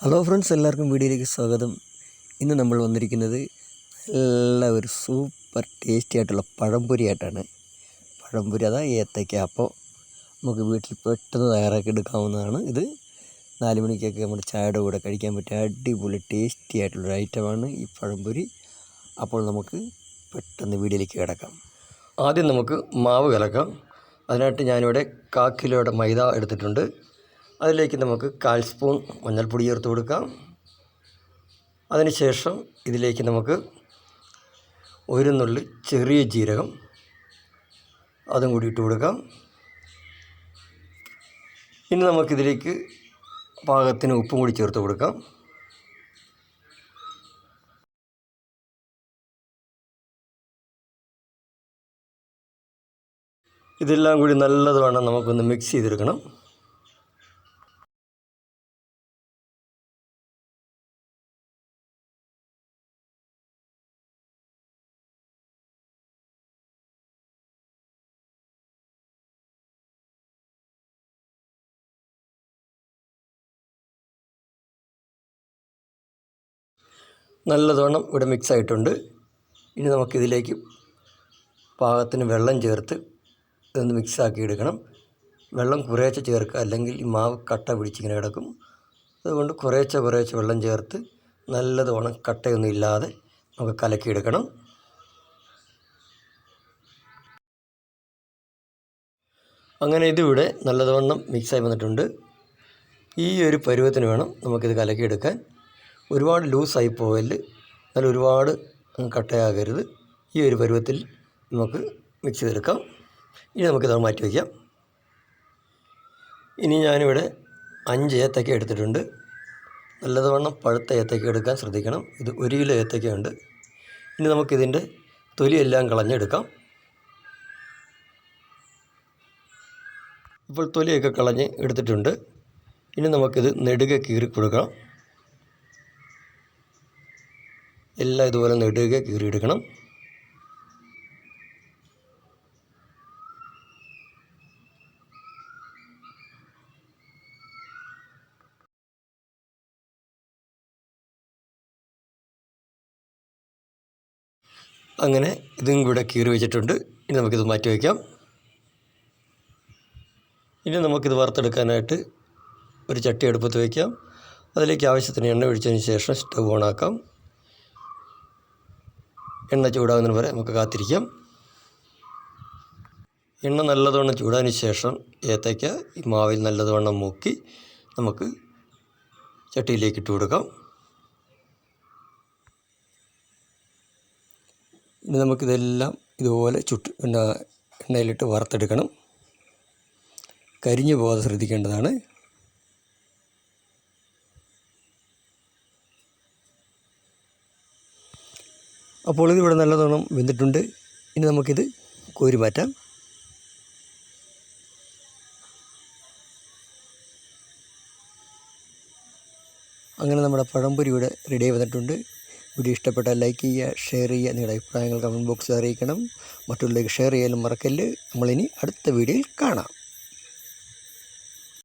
Hello friends, എല്ലാവർക്കും വീഡിയോയിലേക്ക് സ്വാഗതം. ഇന്ന് നമ്മൾ വന്നിരിക്കുന്നത് നല്ല ഒരു സൂപ്പർ ടേസ്റ്റി ആയിട്ടുള്ള പഴംപൊരി ആയിട്ടാണ്. പഴംപൊരി അതാ ഏത്തയ്ക്ക. അപ്പോൾ നമുക്ക് വീട്ടിൽ പെട്ടെന്ന് തയ്യാറാക്കി എടുക്കാവുന്നതാണ്. ഇത് 4 മണിക്കൊക്കെ നമ്മുടെ ചായയുടെ കൂടെ കഴിക്കാൻ പറ്റിയ അടിപൊളി ടേസ്റ്റി ആയിട്ടുള്ളൊരു ഐറ്റമാണ് ഈ പഴംപൊരി. അപ്പോൾ നമുക്ക് പെട്ടെന്ന് വീഡിയോയിലേക്ക് കിടക്കാം. ആദ്യം നമുക്ക് മാവ് കലക്കാം. അതിനായിട്ട് ഞാനിവിടെ 1/4 കിലോയുടെ മൈദ എടുത്തിട്ടുണ്ട്. അതിലേക്ക് നമുക്ക് 1/4 സ്പൂൺ മഞ്ഞൾപ്പൊടി ചേർത്ത് കൊടുക്കാം. അതിനുശേഷം ഇതിലേക്ക് നമുക്ക് 1 നുള്ളി ചെറിയ ജീരകം അതും കൂടി ഇട്ട് കൊടുക്കാം. ഇനി നമുക്കിതിലേക്ക് പാകത്തിന് ഉപ്പും കൂടി ചേർത്ത് കൊടുക്കാം. ഇതെല്ലാം കൂടി നല്ലതുവണ്ണം നമുക്കൊന്ന് മിക്സ് ചെയ്തെടുക്കണം. നല്ലതുവണ്ണം ഇവിടെ മിക്സ് ആയിട്ടുണ്ട്. ഇനി നമുക്കിതിലേക്ക് പാകത്തിന് വെള്ളം ചേർത്ത് ഇതൊന്ന് മിക്സാക്കി എടുക്കണം. വെള്ളം കുറേശ്ശെ ചേർക്കുക, അല്ലെങ്കിൽ ഈ മാവ് കട്ട പിടിച്ചിങ്ങനെ കിടക്കും. അതുകൊണ്ട് കുറേശ്ശെ വെള്ളം ചേർത്ത് നല്ലതുവണ്ണം കട്ടയൊന്നും ഇല്ലാതെ നമുക്ക് കലക്കിയെടുക്കണം. അങ്ങനെ ഇതിവിടെ നല്ലതുവണ്ണം മിക്സായി വന്നിട്ടുണ്ട്. ഈ ഒരു പരുവത്തിന് വേണം നമുക്കിത് കലക്കിയെടുക്കാൻ. ഒരുപാട് ലൂസായി പോകല്, എന്നാൽ ഒരുപാട് കട്ടയാകരുത്. ഈ ഒരു പരുവത്തിൽ നമുക്ക് മിക്സ് ചെയ്തെടുക്കാം. ഇനി നമുക്കിത് മാറ്റി വയ്ക്കാം. ഇനി ഞാനിവിടെ 5 ഏത്തയ്ക്ക എടുത്തിട്ടുണ്ട്. നല്ലതുവണ്ണം പഴുത്ത ഏത്തയ്ക്ക എടുക്കാൻ ശ്രദ്ധിക്കണം. ഇത് 1 കിലോ ഏത്തയ്ക്കയുണ്ട്. ഇനി നമുക്കിതിൻ്റെ തൊലിയെല്ലാം കളഞ്ഞെടുക്കാം. ഇപ്പോൾ തൊലിയൊക്കെ കളഞ്ഞ് എടുത്തിട്ടുണ്ട്. ഇനി നമുക്കിത് നെടുകെ കീറി കൊടുക്കാം. എല്ലാം ഇതുപോലെ നെടുകെ കീറിയെടുക്കണം. അങ്ങനെ ഇതും കൂടെ കീറി വെച്ചിട്ടുണ്ട്. ഇനി നമുക്കിത് മാറ്റി വയ്ക്കാം. ഇനി നമുക്കിത് വറുത്തെടുക്കാനായിട്ട് ഒരു ചട്ടി അടുപ്പത്ത് വയ്ക്കാം. അതിലേക്ക് ആവശ്യത്തിന് എണ്ണ ഒഴിച്ചതിന് ശേഷം സ്റ്റവ് ഓണാക്കാം. എണ്ണ ചൂടാകുന്നതിന് വരെ നമുക്ക് കാത്തിരിക്കാം. എണ്ണ നല്ലതുവണ്ണം ചൂടാതിന് ശേഷം ഏത്തയ്ക്ക ഈ മാവിൽ നല്ലതുവണ്ണം മുക്കി നമുക്ക് ചട്ടിയിലേക്ക് ഇട്ട് കൊടുക്കാം. ഇനി നമുക്കിതെല്ലാം ഇതുപോലെ എണ്ണയിലിട്ട് വറുത്തെടുക്കണം. കരിഞ്ഞു പോകാതെ ശ്രദ്ധിക്കേണ്ടതാണ്. അപ്പോൾ ഇതിവിടെ നല്ലവണ്ണം വെന്തിട്ടുണ്ട്. ഇനി നമുക്കിത് കോരി മാറ്റാം. അങ്ങനെ നമ്മുടെ പഴംപൊരി ഇവിടെ റെഡി ആയി വന്നിട്ടുണ്ട്. വീഡിയോ ഇഷ്ടപ്പെട്ടാൽ ലൈക്ക് ചെയ്യുക, ഷെയർ ചെയ്യുക. നിങ്ങളുടെ അഭിപ്രായങ്ങൾ കമൻറ്റ് ബോക്സിൽ അറിയിക്കണം. മറ്റുള്ളവർക്ക് ഷെയർ ചെയ്യാനും മറക്കല്ല്. നമ്മളിനി അടുത്ത വീഡിയോയിൽ കാണാം.